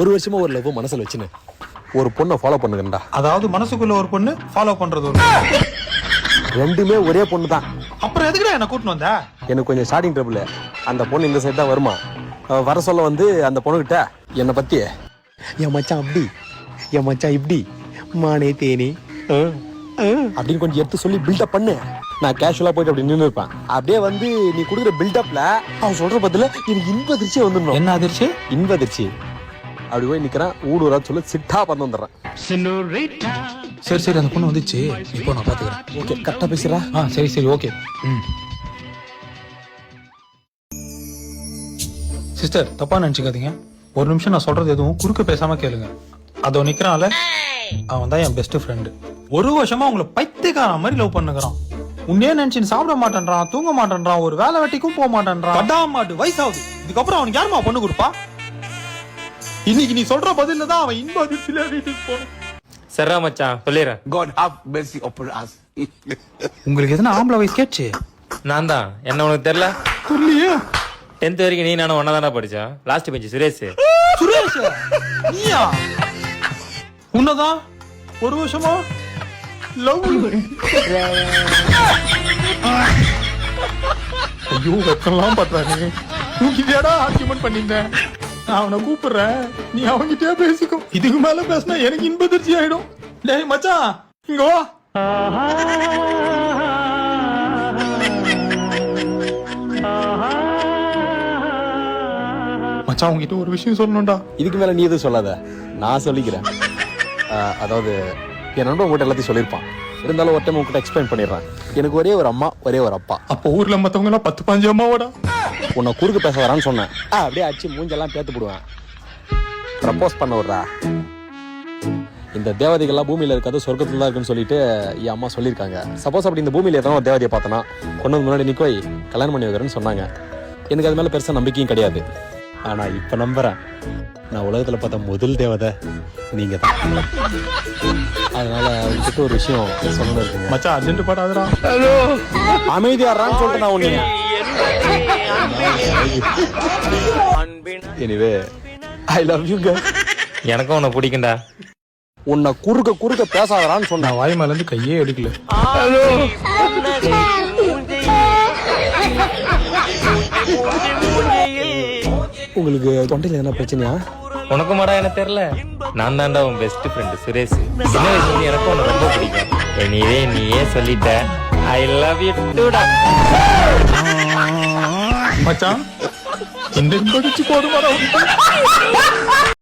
ஒரு வருஷமா ஒரு லவ் மனசுல வச்சுன்னு ஒரு பொண்ணை ஃபாலோ பண்ணுங்கடா. அதாவது மனசுக்குள்ள ஒரு பொண்ணு ஃபாலோ பண்றது ஒரு ரெண்டுமே ஒரே பொண்ணு தான். அப்புறம் எதுக்குடா என்ன கூட்டிட்டு வந்த? எனக்கு கொஞ்சம் ஸ்டார்டிங் ட்ரபிள். அந்த பொண்ணு இந்த சைடு தான் வருமா. வர சொல்ல வந்து அந்த பொண்ணுகிட்ட என்னை பத்தி என் மச்சான் அப்படி என் மச்சான் இப்படி மானே தேனே அப்படின்னு கொஞ்சம் எடுத்து சொல்லி பில்டப் பண்ணு. நான் கேஷுவலா போயிட்டு அப்படி நின்று இருப்பேன். அப்படியே வந்து நீ கொடுக்குற பில்டப்ல அவன் சொல்ற பதில எனக்கு இன்ப அதிர்ச்சியே வந்துடணும். என்ன அதிர்ச்சி? இன்ப அதிர்ச்சி. அப்படி போய் நிக்கிறேன். ஊடுறா சொல்ல சிட்டா பண்ண வந்துடுறேன். சரி சரி, அந்த பொண்ணு வந்துச்சு, இப்போ நான் பாத்துக்கிறேன். ஓகே, கரெக்டா பேசுறா. சரி சரி, ஓகே. சிஸ்டர், தப்பா நினைச்சுக்காதீங்க. ஒரு நிமிஷம் நான் சொல்றது எதுவும் குறுக்க பேசாம கேளுங்க. அதோ நிக்கிறான்ல, அவன் தான் என் பெஸ்ட் ஃப்ரெண்டு. ஒரு வருஷமா உங்களை பைத்தியக்காரன் மாதிரி லவ் பண்ணுகிறான். உன்னே நினைச்சு சாப்பிட மாட்டேன்றான், தூங்க மாட்டேன்றான், ஒரு வேலை வெட்டிக்கும் போக மாட்டேன்றான். படாமாட்டு வயசாகுது. இதுக்கப்புறம் அவனுக்கு யாருமா பொண்ணு கொடுப்பா? இன்னைக்கு நீ சொல்ற பதில தான் அவன் இன்ப அதிர்ச்சியில வீட்டுக்கு போனான். சரிடா மச்சான், சொல்லிடுறேன். God have mercy upon us. உங்களுக்கு எதுனா ஆம்பளை வயசு கேட்சி? நான் தான். என்ன உனக்கு தெரியல? சொல்லியே. 10th வரைக்கும் நீ நானும் ஒன்னா தானே படிச்சேன். Last bench Suresh. சுரேஷ் நீயா? உன்னதான் ஒரு வருஷமா லவ். ஐயோ, வெக்கலாம் பண்றானே. உன்கிட்டடா ஆர்கியூமெண்ட் பண்ணிட்டேன். நான் அவனை கூப்பிடுறேன், நீ அவன்கிட்டயே பேசிக்கோ. இதுக்கு மேல பேசினா எனக்கு இன்ப அதிர்ச்சி ஆயிடும். டேய் மச்சான், இங்க வா. மச்சான், உங்ககிட்ட ஒரு விஷயம் சொல்லணும்டா. இதுக்கு மேல நீ எதுவும் சொல்லாத, நான் சொல்லிக்கிறேன். அதாவது என் நண்பன் உங்ககிட்ட எல்லாத்தையும் சொல்லியிருப்பான். இருந்தாலும் ஒரு டைம் உங்ககிட்ட எக்ஸ்பிளைன் பண்ணிடுறேன். எனக்கு ஒரே ஒரு அம்மா, ஒரே ஒரு அப்பா. அப்போ ஊர்ல மத்தவங்க எல்லாம் 10-15 அம்மாவோட உன்னை குறுக்கு பேச வரான்னு சொன்னேன். அப்படியே அடிச்சு மூஞ்செல்லாம் பேத்து போடுவேன். ப்ரப்போஸ் பண்ண விடுறா. இந்த தேவதைகள்லாம் பூமியில இருக்காது, சொர்க்கத்துல தான் இருக்குன்னு சொல்லிட்டு என் அம்மா சொல்லியிருக்காங்க. சப்போஸ் அப்படி இந்த பூமியில எத்தனை ஒரு தேவதையை பார்த்தனா கொண்டு முன்னாடி நிக்கோய் கல்யாணம் பண்ணி வைக்கிறேன்னு சொன்னாங்க. எனக்கு அது மேல பெருசா நம்பிக்கையும் கிடையாது. ஆனா இப்ப நம்புறேன். நான் உலகத்துல பார்த்த முதல் தேவதை நீங்க தான். அதனால உங்ககிட்ட ஒரு விஷயம் சொல்லணும் இருக்குங்க. மச்சான், அர்ஜென்ட் படாதடா. அமைதியாடுறான்னு சொல்லிட்டு நான் ஒண்ணு. Anyway, I love you girl. எனக்கும் உன்னை பிடிக்கும்டா. உன்னை குறுக்க பேசாதடான்னு சொன்ன. நான் வாய் மேல இருந்து கையே எடுக்கல. உங்களுக்கு தொண்டையில என்ன பிரச்சனையா? உனக்கு மாடா எனக்கு தெரியல. நான் தான்டா உன் பெஸ்ட் ஃப்ரெண்டு சுரேஷ். சின்ன வயசுல எனக்கும் உன்னை ரொம்ப பிடிக்கும். நீயே சொல்லிட்ட. ஐ லவ் யூ டூடா. மச்சான், இந்த படிச்சு போதுமாடா.